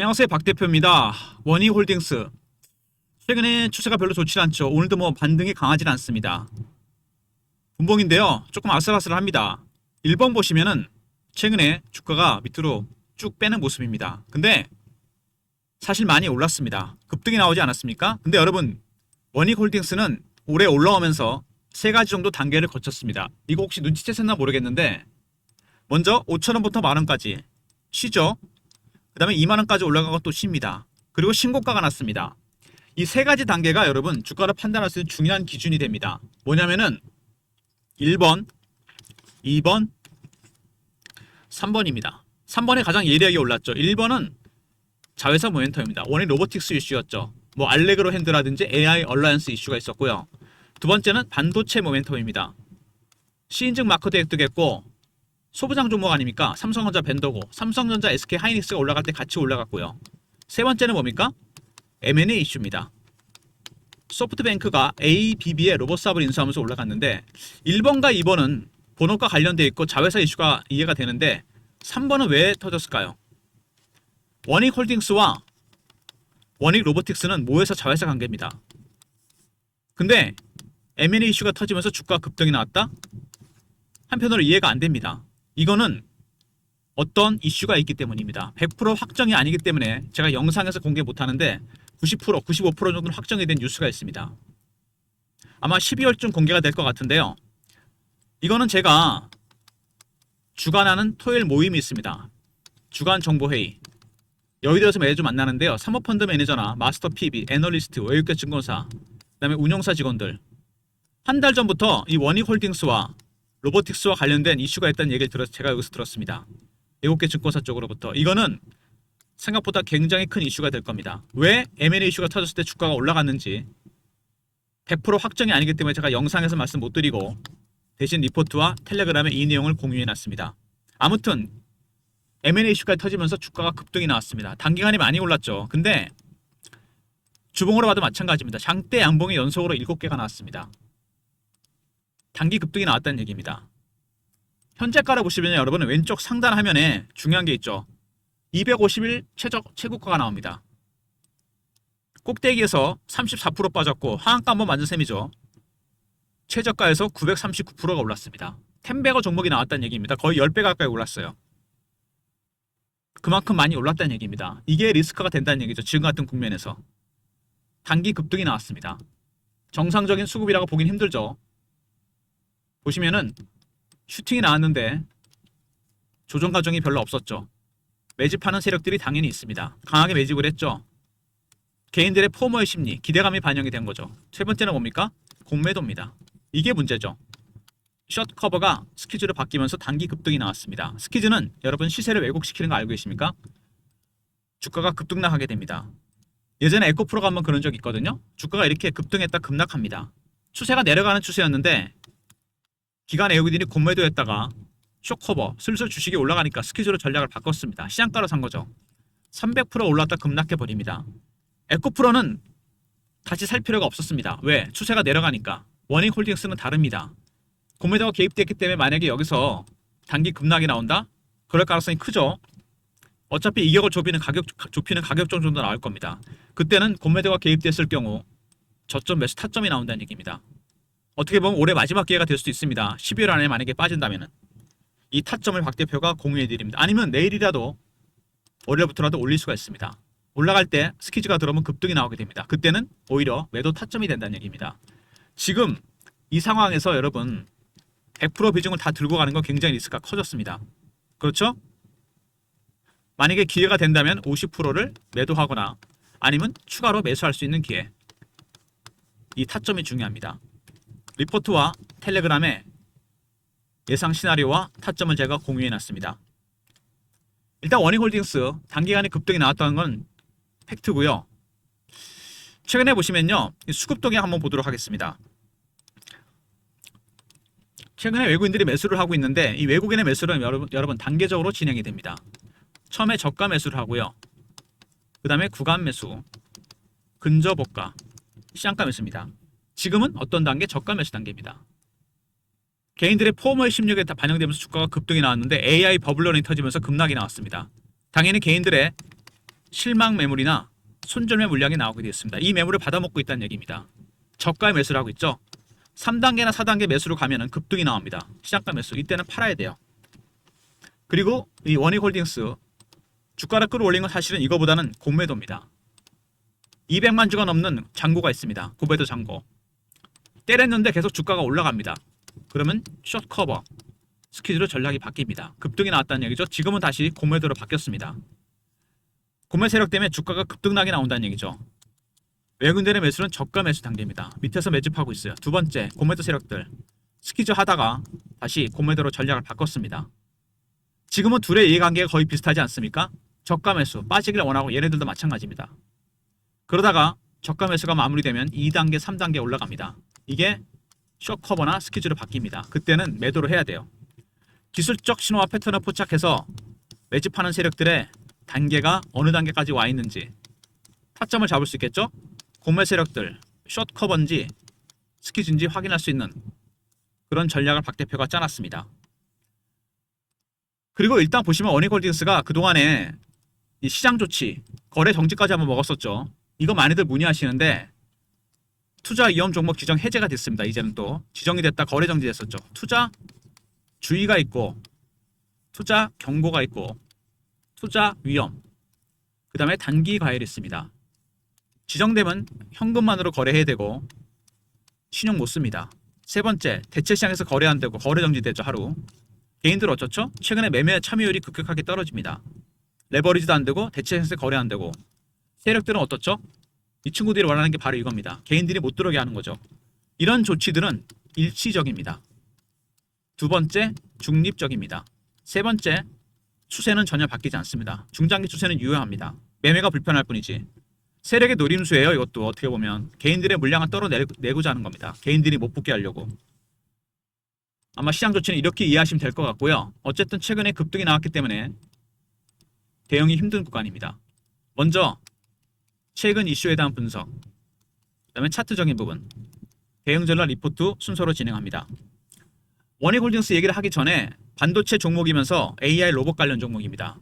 안녕하세요, 박 대표입니다. 원희홀딩스 최근에 추세가 별로 좋지 않죠. 오늘도 반등이 강하진 않습니다. 분봉인데요, 조금 아슬아슬합니다. 1번 보시면은 최근에 주가가 밑으로 쭉 빼는 모습입니다. 근데 사실 많이 올랐습니다. 급등이 나오지 않았습니까? 근데 여러분, 원희홀딩스는 올해 올라오면서 세 가지 정도 단계를 거쳤습니다. 이거 혹시 눈치채셨나 모르겠는데, 먼저 5,000원부터 만원까지 쉬죠. 그 다음에 2만원까지 올라가고 또 쉽니다. 그리고 신고가가 났습니다. 이 세 가지 단계가 여러분 주가를 판단할 수 있는 중요한 기준이 됩니다. 뭐냐면은 1번, 2번, 3번입니다. 3번이 가장 예리하게 올랐죠. 1번은 자회사 모멘텀입니다. 원인 로보틱스 이슈였죠. 알레그로 핸드라든지 AI 얼라이언스 이슈가 있었고요. 두 번째는 반도체 모멘텀입니다. 시인증 마크도 획득했고 소부장 종목 아닙니까? 삼성전자 벤더고 삼성전자 SK 하이닉스가 올라갈 때 같이 올라갔고요. 세 번째는 뭡니까? M&A 이슈입니다. 소프트뱅크가 ABB의 로봇사업을 인수하면서 올라갔는데 1번과 2번은 본업과 관련되어 있고 자회사 이슈가 이해가 되는데 3번은 왜 터졌을까요? 원익홀딩스와 원익로보틱스는 모여서 자회사 관계입니다. 근데 M&A 이슈가 터지면서 주가 급등이 나왔다? 한편으로 이해가 안 됩니다. 이거는 어떤 이슈가 있기 때문입니다. 100% 확정이 아니기 때문에 제가 영상에서 공개 못하는데 90%, 95% 정도는 확정이 된 뉴스가 있습니다. 아마 12월쯤 공개가 될 것 같은데요. 이거는 제가 주간하는 토요일 모임이 있습니다. 주간 정보회의. 여의도에서 매주 만나는데요. 사모펀드 매니저나 마스터 PB, 애널리스트, 외국계 증권사, 그다음에 운용사 직원들. 한 달 전부터 이 원익홀딩스와 로보틱스와 관련된 이슈가 있다는 얘기를 제가 여기서 들었습니다. 7개 증권사 쪽으로부터. 이거는 생각보다 굉장히 큰 이슈가 될 겁니다. 왜 M&A 이슈가 터졌을 때 주가가 올라갔는지 100% 확정이 아니기 때문에 제가 영상에서 말씀 못 드리고 대신 리포트와 텔레그램에 이 내용을 공유해 놨습니다. 아무튼 M&A 이슈가 터지면서 주가가 급등이 나왔습니다. 단기간에 많이 올랐죠. 근데 주봉으로 봐도 마찬가지입니다. 장대 양봉이 연속으로 7개가 나왔습니다. 단기 급등이 나왔다는 얘기입니다. 현재가를 보시면 여러분 왼쪽 상단 화면에 중요한 게 있죠. 250일 최고가가 나옵니다. 꼭대기에서 34% 빠졌고 하한가 한번 맞은 셈이죠. 최저가에서 939%가 올랐습니다. 텐베거 종목이 나왔다는 얘기입니다. 거의 10배 가까이 올랐어요. 그만큼 많이 올랐다는 얘기입니다. 이게 리스크가 된다는 얘기죠. 지금 같은 국면에서. 단기 급등이 나왔습니다. 정상적인 수급이라고 보긴 힘들죠. 보시면은 슈팅이 나왔는데 조정 과정이 별로 없었죠. 매집하는 세력들이 당연히 있습니다. 강하게 매집을 했죠. 개인들의 포머의 심리, 기대감이 반영이 된 거죠. 세 번째는 뭡니까? 공매도입니다. 이게 문제죠. 숏 커버가 스퀴즈로 바뀌면서 단기 급등이 나왔습니다. 스퀴즈는 여러분 시세를 왜곡시키는 거 알고 계십니까? 주가가 급등락하게 됩니다. 예전에 에코프로가 한번 그런 적이 있거든요. 주가가 이렇게 급등했다 급락합니다. 추세가 내려가는 추세였는데 기관 외국인들이 공매도했다가 숏커버 슬슬 주식이 올라가니까 스퀴즈로 전략을 바꿨습니다. 시장가로 산 거죠. 300% 올랐다 급락해버립니다. 에코프로는 다시 살 필요가 없었습니다. 왜? 추세가 내려가니까. 원익홀딩스는 다릅니다. 공매도가 개입됐기 때문에 만약에 여기서 단기 급락이 나온다? 그럴 가능성이 크죠. 어차피 이격을 좁히는 가격 정도 나올 겁니다. 그때는 공매도가 개입됐을 경우 저점 매수 타점이 나온다는 얘기입니다. 어떻게 보면 올해 마지막 기회가 될 수도 있습니다. 12월 안에 만약에 빠진다면 이 타점을 박 대표가 공유해드립니다. 아니면 내일이라도 월요일부터라도 올릴 수가 있습니다. 올라갈 때 스퀴즈가 들어오면 급등이 나오게 됩니다. 그때는 오히려 매도 타점이 된다는 얘기입니다. 지금 이 상황에서 여러분 100% 비중을 다 들고 가는 건 굉장히 리스크가 커졌습니다. 그렇죠? 만약에 기회가 된다면 50%를 매도하거나 아니면 추가로 매수할 수 있는 기회. 이 타점이 중요합니다. 리포트와 텔레그램에 예상 시나리오와 타점을 제가 공유해 놨습니다. 일단 원익홀딩스 단기간에 급등이 나왔다는 건 팩트고요. 최근에 보시면요. 수급 동향 한번 보도록 하겠습니다. 최근에 외국인들이 매수를 하고 있는데 이 외국인의 매수는 여러분 단계적으로 진행이 됩니다. 처음에 저가 매수를 하고요. 그 다음에 구간 매수, 근저보가, 시장가 매수입니다. 지금은 어떤 단계? 저가 매수 단계입니다. 개인들의 포머의 심리에 다 반영되면서 주가가 급등이 나왔는데 AI 버블런이 터지면서 급락이 나왔습니다. 당연히 개인들의 실망 매물이나 손절매 물량이 나오게 되었습니다. 이 매물을 받아먹고 있다는 얘기입니다. 저가 매수를 하고 있죠. 3단계나 4단계 매수로 가면은 급등이 나옵니다. 시장가 매수. 이때는 팔아야 돼요. 그리고 이 원익홀딩스 주가를 끌어올린 건 사실은 이거보다는 공매도입니다. 200만 주가 넘는 잔고가 있습니다. 고배도 잔고. 때렸는데 계속 주가가 올라갑니다. 그러면 숏 커버 스퀴즈로 전략이 바뀝니다. 급등이 나왔다는 얘기죠. 지금은 다시 공매도로 바뀌었습니다. 공매 세력 때문에 주가가 급등나게 나온다는 얘기죠. 외국인들의 매수는 저가 매수 단계입니다. 밑에서 매집하고 있어요. 두 번째, 공매도 세력들 스퀴즈 하다가 다시 공매도로 전략을 바꿨습니다. 지금은 둘의 이해관계가 거의 비슷하지 않습니까? 저가 매수 빠지기를 원하고 얘네들도 마찬가지입니다. 그러다가 저가 매수가 마무리되면 2단계, 3단계 올라갑니다. 이게 숏커버나 스퀴즈로 바뀝니다. 그때는 매도를 해야 돼요. 기술적 신호와 패턴을 포착해서 매집하는 세력들의 단계가 어느 단계까지 와 있는지 타점을 잡을 수 있겠죠? 공매 세력들 숏커버인지 스퀴즈인지 확인할 수 있는 그런 전략을 박 대표가 짜놨습니다. 그리고 일단 보시면 원익홀딩스가 그동안에 이 시장 조치, 거래 정지까지 한번 먹었었죠. 이거 많이들 문의하시는데 투자 위험 종목 지정 해제가 됐습니다. 이제는 또 지정이 됐다 거래 정지됐었죠. 투자 주의가 있고 투자 경고가 있고 투자 위험 그 다음에 단기 과열이 있습니다. 지정되면 현금만으로 거래해야 되고 신용 못 씁니다. 세 번째, 대체 시장에서 거래 안 되고 거래 정지되죠. 하루. 개인들 어쩌죠? 최근에 매매 참여율이 급격하게 떨어집니다. 레버리지도 안 되고 대체 시장에서 거래 안 되고 세력들은 어떻죠? 이 친구들이 원하는 게 바로 이겁니다. 개인들이 못 들어오게 하는 거죠. 이런 조치들은 일시적입니다. 두 번째, 중립적입니다. 세 번째, 추세는 전혀 바뀌지 않습니다. 중장기 추세는 유효합니다. 매매가 불편할 뿐이지. 세력의 노림수예요. 이것도 어떻게 보면 개인들의 물량을 떨어내고자 하는 겁니다. 개인들이 못 붙게 하려고. 아마 시장 조치는 이렇게 이해하시면 될 것 같고요. 어쨌든 최근에 급등이 나왔기 때문에 대응이 힘든 구간입니다. 먼저 최근 이슈에 대한 분석, 그 다음에 차트적인 부분, 대응 전략 리포트 순서로 진행합니다. 원익홀딩스 얘기를 하기 전에 반도체 종목이면서 AI 로봇 관련 종목입니다.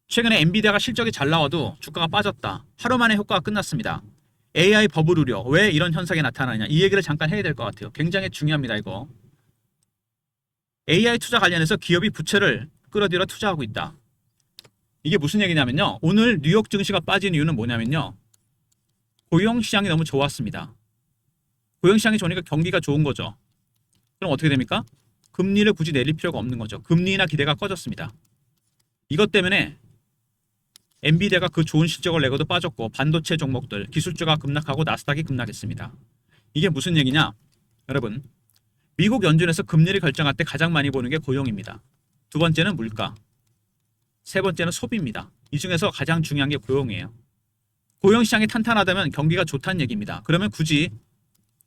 최근에 엔비디아가 실적이 잘 나와도 주가가 빠졌다. 하루 만에 효과가 끝났습니다. AI 버블 우려, 왜 이런 현상이 나타나느냐, 이 얘기를 잠깐 해야 될 것 같아요. 굉장히 중요합니다. 이거 AI 투자 관련해서 기업이 부채를 끌어들여 투자하고 있다. 이게 무슨 얘기냐면요, 오늘 뉴욕 증시가 빠진 이유는 뭐냐면요, 고용시장이 너무 좋았습니다. 고용시장이 좋으니까 경기가 좋은 거죠. 그럼 어떻게 됩니까? 금리를 굳이 내릴 필요가 없는 거죠. 금리 인하 기대가 꺼졌습니다. 이것 때문에 엔비디아가 그 좋은 실적을 내고도 빠졌고, 반도체 종목들 기술주가 급락하고 나스닥이 급락했습니다. 이게 무슨 얘기냐? 여러분, 미국 연준에서 금리를 결정할 때 가장 많이 보는 게 고용입니다. 두 번째는 물가, 세 번째는 소비입니다. 이 중에서 가장 중요한 게 고용이에요. 고용 시장이 탄탄하다면 경기가 좋다는 얘기입니다. 그러면 굳이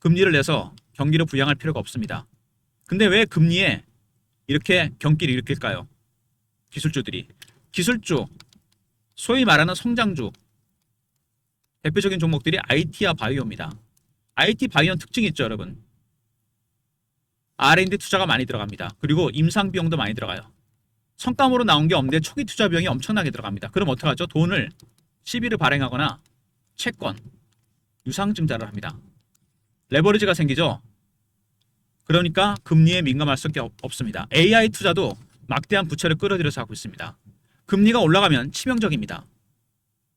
금리를 내서 경기를 부양할 필요가 없습니다. 근데 왜 금리에 이렇게 경기를 일으킬까요? 기술주들이. 기술주, 소위 말하는 성장주, 대표적인 종목들이 IT와 바이오입니다. IT 바이오는 특징이 있죠, 여러분. R&D 투자가 많이 들어갑니다. 그리고 임상 비용도 많이 들어가요. 성과물로 나온 게 없는데 초기 투자 비용이 엄청나게 들어갑니다. 그럼 어떡하죠? 돈을 시비를 발행하거나 채권, 유상증자를 합니다. 레버리지가 생기죠. 그러니까 금리에 민감할 수밖에 없습니다. AI 투자도 막대한 부채를 끌어들여서 하고 있습니다. 금리가 올라가면 치명적입니다.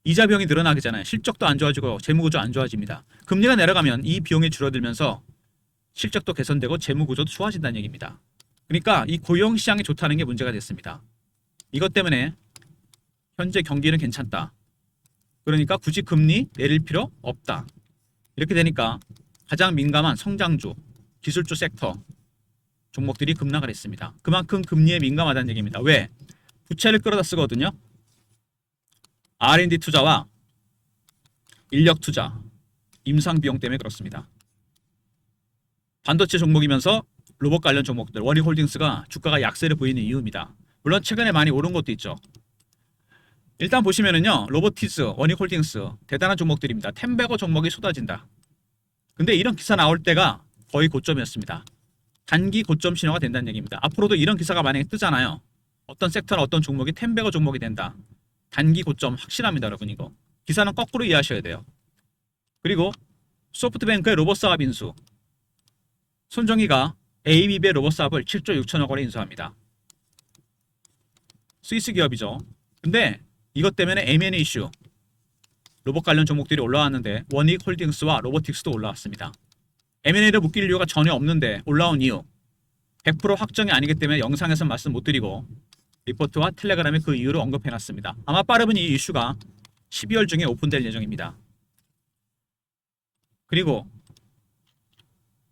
이자 비용이 늘어나게 되잖아요. 실적도 안 좋아지고 재무구조 안 좋아집니다. 금리가 내려가면 이 비용이 줄어들면서 실적도 개선되고 재무구조도 좋아진다는 얘기입니다. 그러니까 이 고용시장이 좋다는 게 문제가 됐습니다. 이것 때문에 현재 경기는 괜찮다. 그러니까 굳이 금리 내릴 필요 없다. 이렇게 되니까 가장 민감한 성장주, 기술주 섹터 종목들이 급락을 했습니다. 그만큼 금리에 민감하다는 얘기입니다. 왜? 부채를 끌어다 쓰거든요. R&D 투자와 인력 투자, 임상 비용 때문에 그렇습니다. 반도체 종목이면서 로봇 관련 종목들, 원익홀딩스가 주가가 약세를 보이는 이유입니다. 물론 최근에 많이 오른 것도 있죠. 일단 보시면은요, 로보티스, 원익홀딩스 대단한 종목들입니다. 템베거 종목이 쏟아진다. 근데 이런 기사 나올 때가 거의 고점이었습니다. 단기 고점 신호가 된다는 얘기입니다. 앞으로도 이런 기사가 만약에 뜨잖아요. 어떤 섹터나 어떤 종목이 템베거 종목이 된다. 단기 고점 확실합니다, 여러분. 이거 기사는 거꾸로 이해하셔야 돼요. 그리고 소프트뱅크의 로봇 사업 인수. 손정희가 ABB의 로봇 사업을 7조 6천억 원에 인수합니다. 스위스 기업이죠. 근데 이것 때문에 M&A 이슈, 로봇 관련 종목들이 올라왔는데 원익홀딩스와 로보틱스도 올라왔습니다. M&A를 묶일 이유가 전혀 없는데 올라온 이유 100% 확정이 아니기 때문에 영상에서 말씀 못 드리고 리포트와 텔레그램에 그 이유를 언급해놨습니다. 아마 빠르면 이 이슈가 12월 중에 오픈될 예정입니다. 그리고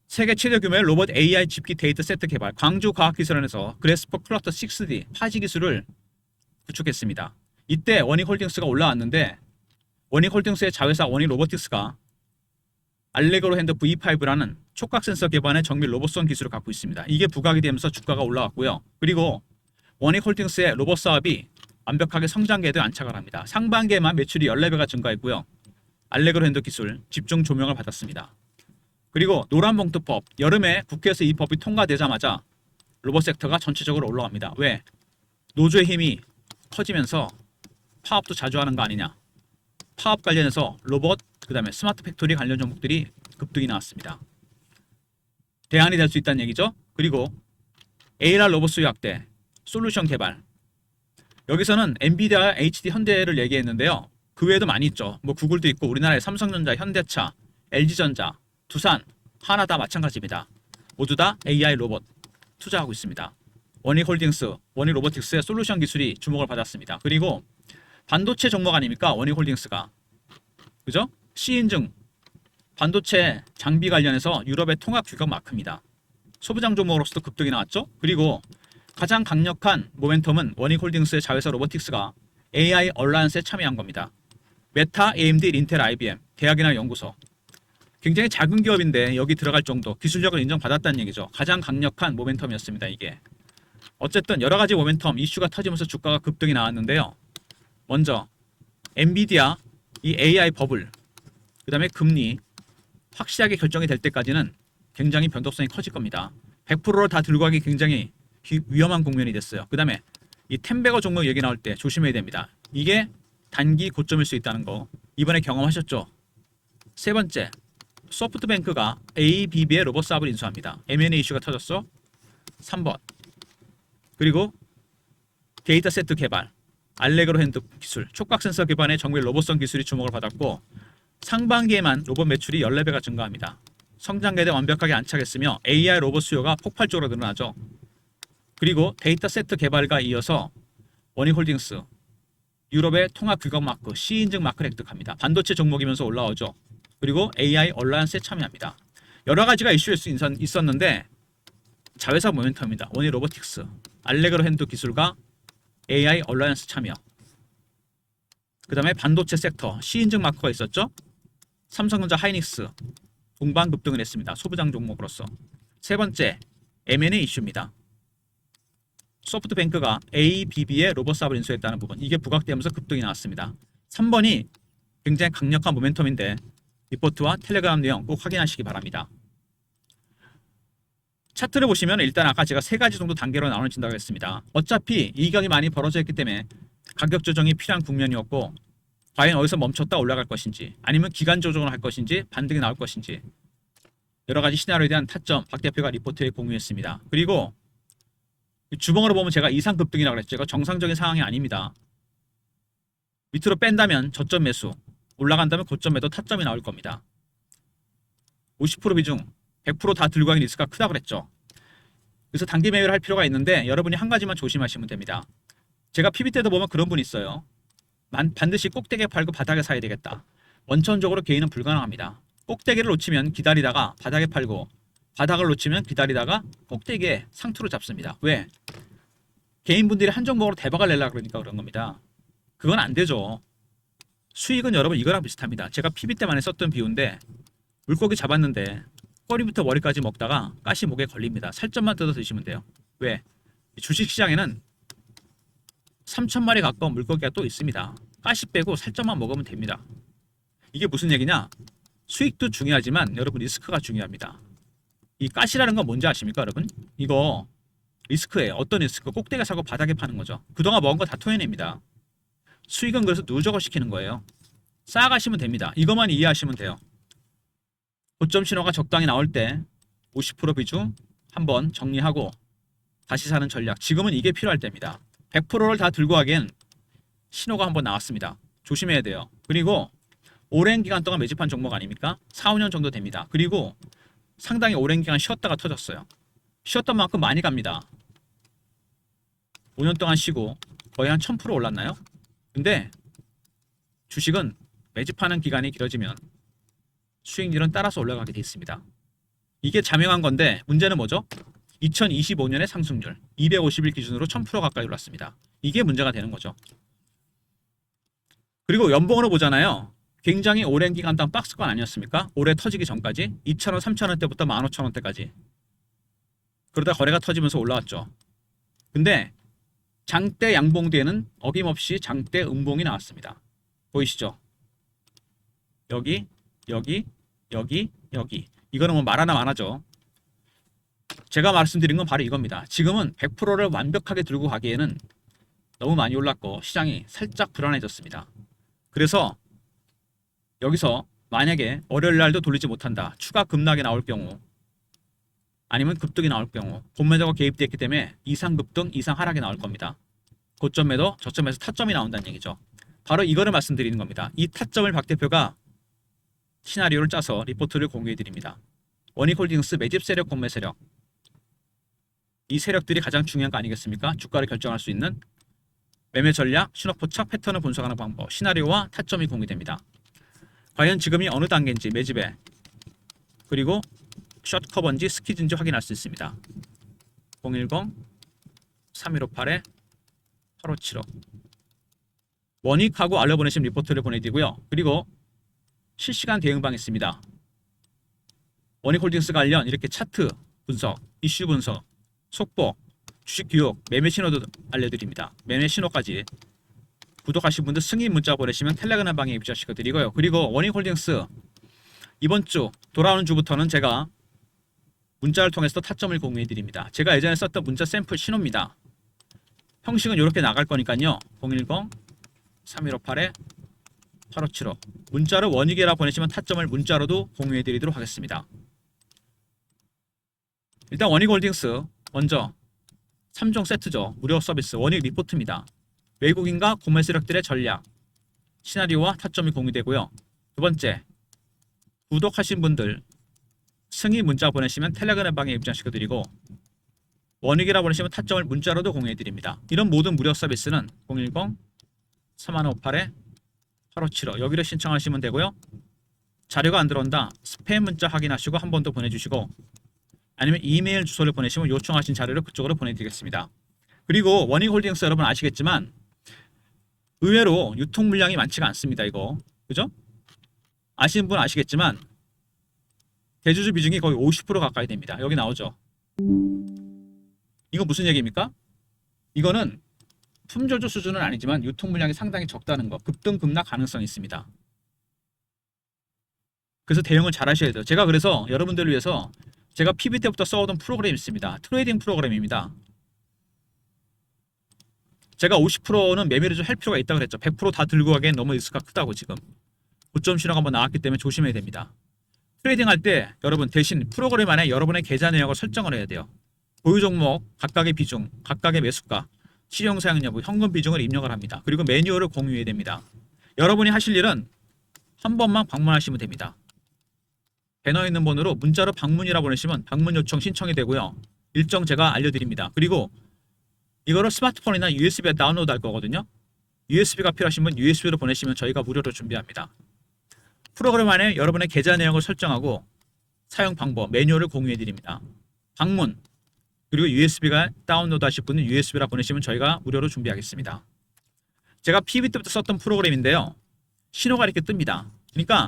세계 최대 규모의 로봇 AI 집기 데이터 세트 개발, 광주과학기술원에서 그래스퍼 클러스터 6D 파지 기술을 구축했습니다. 이때 원익홀딩스가 올라왔는데 원익홀딩스의 자회사 원익로보틱스가 알레그로 핸드 V5라는 촉각 센서 기반의 정밀 로봇성 기술을 갖고 있습니다. 이게 부각이 되면서 주가가 올라왔고요. 그리고 원익홀딩스의 로봇 사업이 완벽하게 성장계에도 안착을 합니다. 상반기에만 매출이 14배가 증가했고요. 알레그로 핸드 기술 집중 조명을 받았습니다. 그리고 노란봉투법, 여름에 국회에서 이 법이 통과되자마자 로봇 섹터가 전체적으로 올라갑니다. 왜? 노조의 힘이 커지면서 파업도 자주 하는 거 아니냐. 파업 관련해서 로봇, 그 다음에 스마트 팩토리 관련 종목들이 급등이 나왔습니다. 대안이 될 수 있다는 얘기죠. 그리고 AR 로봇 수요 확대, 솔루션 개발. 여기서는 엔비디아, HD, 현대를 얘기했는데요. 그 외에도 많이 있죠. 뭐 구글도 있고 우리나라의 삼성전자, 현대차, LG전자, 두산, 하나 다 마찬가지입니다. 모두 다 AI 로봇 투자하고 있습니다. 원익홀딩스, 원익로보틱스의 솔루션 기술이 주목을 받았습니다. 그리고 반도체 종목 아닙니까? 원익홀딩스가. 그죠? C인증, 반도체 장비 관련해서 유럽의 통합 규격 마크입니다. 소부장 종목으로서도 급등이 나왔죠. 그리고 가장 강력한 모멘텀은 원익홀딩스의 자회사 로보틱스가 AI 얼라이언스에 참여한 겁니다. 메타, AMD, 인텔, IBM, 대학이나 연구소. 굉장히 작은 기업인데 여기 들어갈 정도 기술력을 인정받았다는 얘기죠. 가장 강력한 모멘텀이었습니다. 이게. 어쨌든 여러 가지 모멘텀 이슈가 터지면서 주가가 급등이 나왔는데요. 먼저 엔비디아 이 AI 버블, 그 다음에 금리 확실하게 결정이 될 때까지는 굉장히 변동성이 커질 겁니다. 100%를 다 들고 가기 굉장히 위험한 국면이 됐어요. 그 다음에 이 템베거 종목 얘기 나올 때 조심해야 됩니다. 이게 단기 고점일 수 있다는 거 이번에 경험하셨죠? 세 번째, 소프트뱅크가 ABB의 로봇 사업을 인수합니다. M&A 이슈가 터졌어. 3번. 그리고 데이터 세트 개발, 알레그로 핸드 기술, 촉각 센서 기반의 정밀 로봇성 기술이 주목을 받았고 상반기에만 로봇 매출이 14배가 증가합니다. 성장계에 완벽하게 안착했으며 AI 로봇 수요가 폭발적으로 늘어나죠. 그리고 데이터 세트 개발과 이어서 원익홀딩스, 유럽의 통합 규격 마크, C인증 마크를 획득합니다. 반도체 종목이면서 올라오죠. 그리고 AI 얼라이언스에 참여합니다. 여러 가지가 이슈일 수 있었는데 자회사 모멘텀입니다. 원익로보틱스, 알레그로 핸드 기술과 AI 얼라이언스 참여. 그 다음에 반도체 섹터 C인증 마크가 있었죠. 삼성전자, 하이닉스 동반 급등을 했습니다. 소부장 종목으로서. 세 번째, M&A 이슈입니다. 소프트뱅크가 ABB의 로봇 사업을 인수했다는 부분, 이게 부각되면서 급등이 나왔습니다. 3번이 굉장히 강력한 모멘텀인데 리포트와 텔레그램 내용 꼭 확인하시기 바랍니다. 차트를 보시면 일단 아까 제가 세 가지 정도 단계로 나눠진다고 했습니다. 어차피 이격이 많이 벌어져 있기 때문에 가격 조정이 필요한 국면이었고 과연 어디서 멈췄다 올라갈 것인지 아니면 기간 조정을 할 것인지 반등이 나올 것인지 여러 가지 시나리오에 대한 타점 박 대표가 리포트에 공유했습니다. 그리고 주봉으로 보면 제가 이상 급등이라고 그랬죠. 이거 정상적인 상황이 아닙니다. 밑으로 뺀다면 저점 매수, 올라간다면 고점 매도 타점이 나올 겁니다. 50% 비중 100% 다 들고 가기 리스크가 크다고 그랬죠. 그래서 단기 매매를 할 필요가 있는데 여러분이 한 가지만 조심하시면 됩니다. 제가 PB 때도 보면 그런 분이 있어요. 반드시 꼭대기에 팔고 바닥에 사야 되겠다. 원천적으로 개인은 불가능합니다. 꼭대기를 놓치면 기다리다가 바닥에 팔고 바닥을 놓치면 기다리다가 꼭대기에 상투로 잡습니다. 왜? 개인분들이 한 종목으로 대박을 내려고 그러니까 그런 겁니다. 그건 안 되죠. 수익은 여러분 이거랑 비슷합니다. 제가 PB 때 많이 썼던 비유인데 물고기 잡았는데 꼬리부터 머리까지 먹다가 가시 목에 걸립니다. 살점만 뜯어 드시면 돼요. 왜? 주식시장에는 3,000마리 가까운 물고기가 또 있습니다. 가시 빼고 살점만 먹으면 됩니다. 이게 무슨 얘기냐? 수익도 중요하지만 여러분 리스크가 중요합니다. 이 가시라는 건 뭔지 아십니까 여러분? 이거 리스크예요. 어떤 리스크? 꼭대기에 사고 바닥에 파는 거죠. 그동안 먹은 거 다 토해냅니다. 수익은 그래서 누적을 시키는 거예요. 쌓아가시면 됩니다. 이것만 이해하시면 돼요. 고점 신호가 적당히 나올 때 50% 비중 한번 정리하고 다시 사는 전략. 지금은 이게 필요할 때입니다. 100%를 다 들고 하기엔 신호가 한번 나왔습니다. 조심해야 돼요. 그리고 오랜 기간 동안 매집한 종목 아닙니까? 4, 5년 정도 됩니다. 그리고 상당히 오랜 기간 쉬었다가 터졌어요. 쉬었던 만큼 많이 갑니다. 5년 동안 쉬고 거의 한 1000% 올랐나요? 근데 주식은 매집하는 기간이 길어지면 수익률은 따라서 올라가게 돼 있습니다. 이게 자명한 건데 문제는 뭐죠? 2025년의 상승률 250일 기준으로 1000% 가까이 올랐습니다. 이게 문제가 되는 거죠. 그리고 연봉으로 보잖아요. 굉장히 오랜 기간 동안 박스권 아니었습니까? 올해 터지기 전까지 2,000원, 3,000원대부터 15,000원대까지 그러다 거래가 터지면서 올라왔죠. 근데 장대 양봉 뒤에는 어김없이 장대 음봉이 나왔습니다. 보이시죠? 여기, 여기, 여기, 여기. 이거는 뭐 말하나 마나죠. 제가 말씀드린 건 바로 이겁니다. 지금은 100%를 완벽하게 들고 가기에는 너무 많이 올랐고 시장이 살짝 불안해졌습니다. 그래서 여기서 만약에 월요일 날도 돌리지 못한다. 추가 급락이 나올 경우 아니면 급등이 나올 경우 본매도가 개입됐기 때문에 이상 급등, 이상 하락이 나올 겁니다. 고점 매도, 저점에서 타점이 나온다는 얘기죠. 바로 이거를 말씀드리는 겁니다. 이 타점을 박 대표가 시나리오를 짜서 리포트를 공개해 드립니다. 원익홀딩스 매집 세력, 공매 세력. 이 세력들이 가장 중요한 거 아니겠습니까? 주가를 결정할 수 있는 매매 전략, 신호 포착, 패턴을 분석하는 방법, 시나리오와 타점이 공개됩니다. 과연 지금이 어느 단계인지 매집에 그리고 숏 커버인지 스퀴즈인지 확인할 수 있습니다. 010-3158-8575 원익하고 알려 보내신 리포트를 보내드리고요. 그리고 실시간 대응방 있습니다. 원익홀딩스 관련 이렇게 차트 분석, 이슈 분석, 속보, 주식 교육, 매매 신호도 알려드립니다. 매매 신호까지 구독하신 분들 승인 문자 보내시면 텔레그램 방에 입장시켜 드리고요. 그리고 원익홀딩스 이번 주 돌아오는 주부터는 제가 문자를 통해서 타점을 공유해 드립니다. 제가 예전에 썼던 문자 샘플 신호입니다. 형식은 이렇게 나갈 거니까요. 010-3158-8575 문자로 원익이라 보내시면 타점을 문자로도 공유해 드리도록 하겠습니다. 일단 원익홀딩스 먼저 3종 세트죠. 무료 서비스 원익 리포트입니다. 외국인과 구매 세력들의 전략, 시나리오와 타점이 공유되고요. 두 번째, 구독하신 분들 승인 문자 보내시면 텔레그램 방에 입장시켜드리고 원익이라 보내시면 타점을 문자로도 공유해드립니다. 이런 모든 무료 서비스는 010-3158-8575 여기로 신청하시면 되고요. 자료가 안 들어온다. 스팸 문자 확인하시고 한 번 더 보내주시고 아니면 이메일 주소를 보내시면 요청하신 자료를 그쪽으로 보내드리겠습니다. 그리고 원익홀딩스 여러분 아시겠지만 의외로 유통 물량이 많지가 않습니다. 이거 그죠? 아시는 분 아시겠지만 대주주 비중이 거의 50% 가까이 됩니다. 여기 나오죠. 이거 무슨 얘기입니까? 이거는 품절주 수준은 아니지만 유통 물량이 상당히 적다는 거. 급등 급락 가능성이 있습니다. 그래서 대응을 잘 하셔야 돼요. 제가 그래서 여러분들을 위해서 제가 PB 때부터 써오던 프로그램이 있습니다. 트레이딩 프로그램입니다. 제가 50%는 매매를 좀 할 필요가 있다고 그랬죠. 100% 다 들고 가기엔 너무 리스크가 크다고 지금. 고점 신호가 한번 나왔기 때문에 조심해야 됩니다. 트레이딩 할 때 여러분 대신 프로그램 안에 여러분의 계좌 내역을 설정을 해야 돼요. 보유 종목, 각각의 비중, 각각의 매수가, 실용 사용 여부, 현금 비중을 입력을 합니다. 그리고 매뉴얼을 공유해야 됩니다. 여러분이 하실 일은 한 번만 방문하시면 됩니다. 배너에 있는 번호로 문자로 방문이라 보내시면 방문 요청 신청이 되고요. 일정 제가 알려드립니다. 그리고 이거를 스마트폰이나 USB에 다운로드 할 거거든요. USB가 필요하신 분 USB로 보내시면 저희가 무료로 준비합니다. 프로그램 안에 여러분의 계좌 내역을 설정하고 사용 방법, 매뉴얼을 공유해 드립니다. 방문, 그리고 USB가 다운로드 하실 분은 USB라 보내시면 저희가 무료로 준비하겠습니다. 제가 PB 때부터 썼던 프로그램인데요. 신호가 이렇게 뜹니다. 그러니까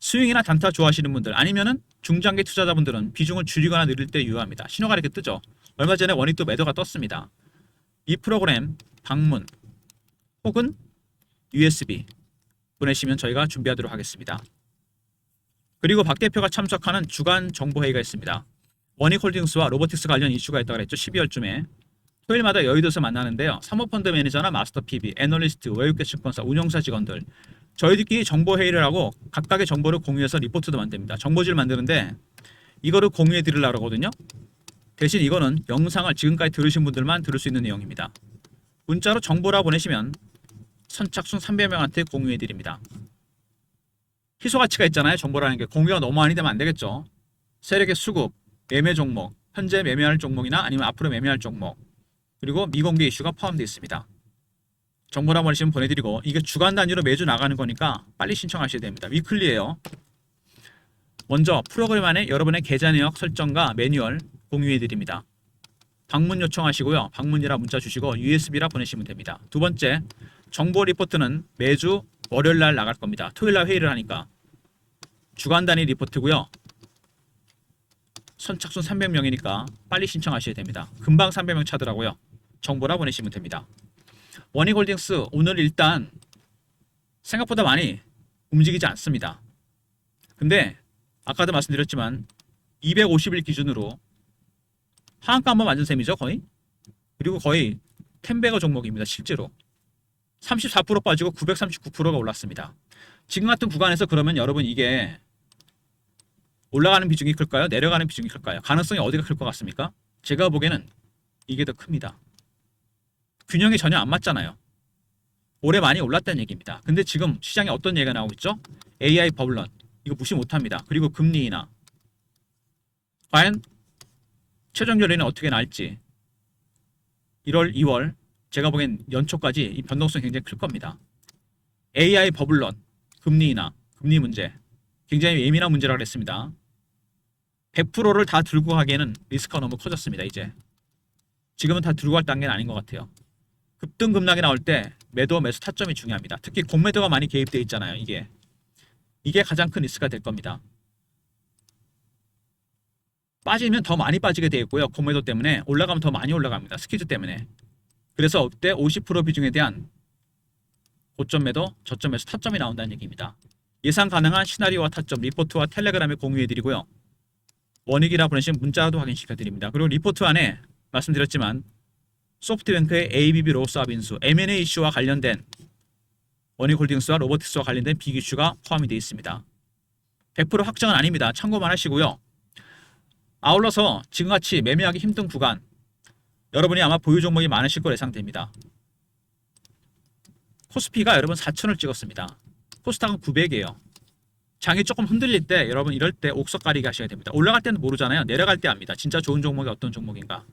스윙이나 단타 좋아하시는 분들 아니면은 중장기 투자자분들은 비중을 줄이거나 늘릴 때 유효합니다. 신호가 이렇게 뜨죠. 얼마 전에 원익도 매도가 떴습니다. 이 프로그램 방문 혹은 USB 보내시면 저희가 준비하도록 하겠습니다. 그리고 박 대표가 참석하는 주간 정보회의가 있습니다. 원익홀딩스와 로보틱스 관련 이슈가 있다고 했죠. 12월쯤에 토요일마다 여의도에서 만나는데요. 사모펀드 매니저나 마스터 PB, 애널리스트, 외국계 증권사, 운용사 직원들 저희들끼리 정보 회의를 하고 각각의 정보를 공유해서 리포트도 만듭니다. 정보지를 만드는데 이거를 공유해 드리려고 하거든요. 대신 이거는 영상을 지금까지 들으신 분들만 들을 수 있는 내용입니다. 문자로 정보라 보내시면 선착순 300명한테 공유해 드립니다. 희소 가치가 있잖아요. 정보라는 게 공유가 너무 많이 되면 안 되겠죠. 세력의 수급, 매매 종목, 현재 매매할 종목이나 아니면 앞으로 매매할 종목, 그리고 미공개 이슈가 포함되어 있습니다. 정보라 보내시면 보내드리고 이게 주간 단위로 매주 나가는 거니까 빨리 신청하셔야 됩니다. 위클리예요. 먼저 프로그램 안에 여러분의 계좌 내역 설정과 매뉴얼 공유해 드립니다. 방문 요청하시고요. 방문이라 문자 주시고 USB라 보내시면 됩니다. 두 번째, 정보 리포트는 매주 월요일 날 나갈 겁니다. 토요일 날 회의를 하니까 주간 단위 리포트고요. 선착순 300명이니까 빨리 신청하셔야 됩니다. 금방 300명 차더라고요. 정보라 보내시면 됩니다. 원익홀딩스 오늘 일단 생각보다 많이 움직이지 않습니다. 근데 아까도 말씀드렸지만 250일 기준으로 하한가 한번 맞은 셈이죠 거의. 그리고 거의 텐베거 종목입니다. 실제로 34% 빠지고 939%가 올랐습니다. 지금 같은 구간에서 그러면 여러분 이게 올라가는 비중이 클까요? 내려가는 비중이 클까요? 가능성이 어디가 클 것 같습니까? 제가 보기에는 이게 더 큽니다. 균형이 전혀 안 맞잖아요. 올해 많이 올랐다는 얘기입니다. 근데 지금 시장에 어떤 얘기가 나오고 있죠? AI 버블런 이거 무시 못합니다. 그리고 금리 인하 과연 최종 결론은 어떻게 나올지 1월, 2월 제가 보기엔 연초까지 이 변동성이 굉장히 클 겁니다. AI 버블런, 금리 인하, 금리 문제 굉장히 예민한 문제라고 했습니다. 100%를 다 들고 가기에는 리스크가 너무 커졌습니다. 이제 지금은 다 들고 갈 단계는 아닌 것 같아요. 급등급락이 나올 때 매도 매수 타점이 중요합니다. 특히 공매도가 많이 개입되어 있잖아요. 이게 가장 큰 리스크가 될 겁니다. 빠지면 더 많이 빠지게 되어 있고요. 공매도 때문에 올라가면 더 많이 올라갑니다. 스퀴즈 때문에. 그래서 그때 50% 비중에 대한 고점 매도, 저점 매수 타점이 나온다는 얘기입니다. 예상 가능한 시나리오와 타점 리포트와 텔레그램에 공유해드리고요. 원익이라 보내시면 문자도 확인시켜드립니다. 그리고 리포트 안에 말씀드렸지만 소프트뱅크의 ABB 로스압 인수, M&A 이슈와 관련된 원익홀딩스와 로보틱스와 관련된 빅 이슈가 포함이 되어 있습니다. 100% 확정은 아닙니다. 참고만 하시고요. 아울러서 지금같이 매매하기 힘든 구간 여러분이 아마 보유 종목이 많으실 거로 예상됩니다. 코스피가 여러분 4,000을 찍었습니다. 코스닥은 900이에요. 장이 조금 흔들릴 때 여러분 이럴 때 옥석 가리기 하셔야 됩니다. 올라갈 때는 모르잖아요. 내려갈 때 압니다. 진짜 좋은 종목이 어떤 종목인가.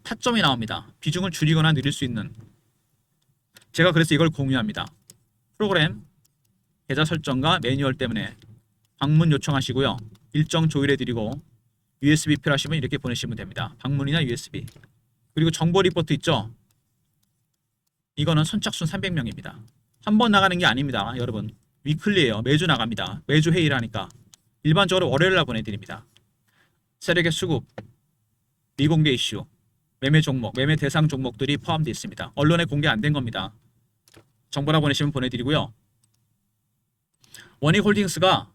타점이 나옵니다. 비중을 줄이거나 늘릴 수 있는. 제가 그래서 이걸 공유합니다. 프로그램 계좌 설정과 매뉴얼 때문에 방문 요청하시고요. 일정 조율해드리고 USB 필요하시면 이렇게 보내시면 됩니다. 방문이나 USB. 그리고 정보 리포트 있죠? 이거는 선착순 300명입니다. 한 번 나가는 게 아닙니다. 여러분. 위클리예요. 매주 나갑니다. 매주 회의를 하니까. 일반적으로 월요일날 보내드립니다. 세력의 수급, 미공개 이슈, 매매 종목, 매매 대상 종목들이 포함되어 있습니다. 언론에 공개 안 된 겁니다. 정보라 보내시면 보내드리고요. 원익홀딩스가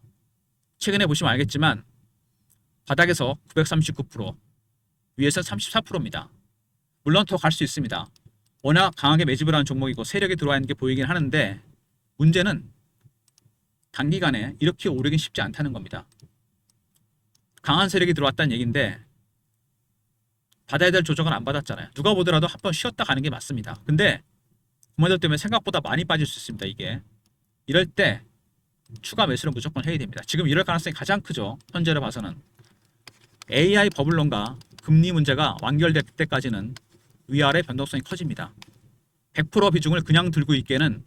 최근에 보시면 알겠지만 바닥에서 939%, 위에서 34%입니다. 물론 더 갈 수 있습니다. 워낙 강하게 매집을 하는 종목이고 세력이 들어와 있는 게 보이긴 하는데 문제는 단기간에 이렇게 오르긴 쉽지 않다는 겁니다. 강한 세력이 들어왔다는 얘기인데 받아야 될 조정은 안 받았잖아요. 누가 보더라도 한 번 쉬었다 가는 게 맞습니다. 근데 공매도 때문에 생각보다 많이 빠질 수 있습니다. 이게 이럴 때 추가 매수를 무조건 해야 됩니다. 지금 이럴 가능성이 가장 크죠. 현재로 봐서는 AI 버블론과 금리 문제가 완결될 때까지는 위아래 변동성이 커집니다. 100% 비중을 그냥 들고 있기에는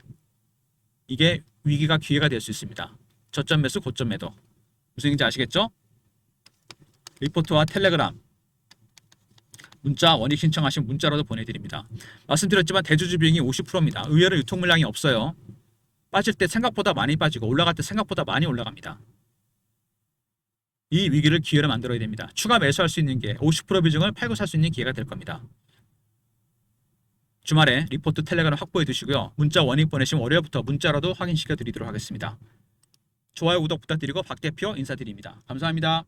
이게 위기가 기회가 될 수 있습니다. 저점 매수, 고점 매도. 무슨 얘기인지 아시겠죠? 리포트와 텔레그램 문자 원익 신청하시면 문자로도 보내드립니다. 말씀드렸지만 대주주 비중이 50%입니다. 의외로 유통 물량이 없어요. 빠질 때 생각보다 많이 빠지고 올라갈 때 생각보다 많이 올라갑니다. 이 위기를 기회로 만들어야 됩니다. 추가 매수할 수 있는 게 50% 비중을 팔고 살 수 있는 기회가 될 겁니다. 주말에 리포트 텔레그램 확보해 두시고요. 문자 원익 보내시면 월요일부터 문자로도 확인시켜 드리도록 하겠습니다. 좋아요, 구독 부탁드리고 박 대표 인사드립니다. 감사합니다.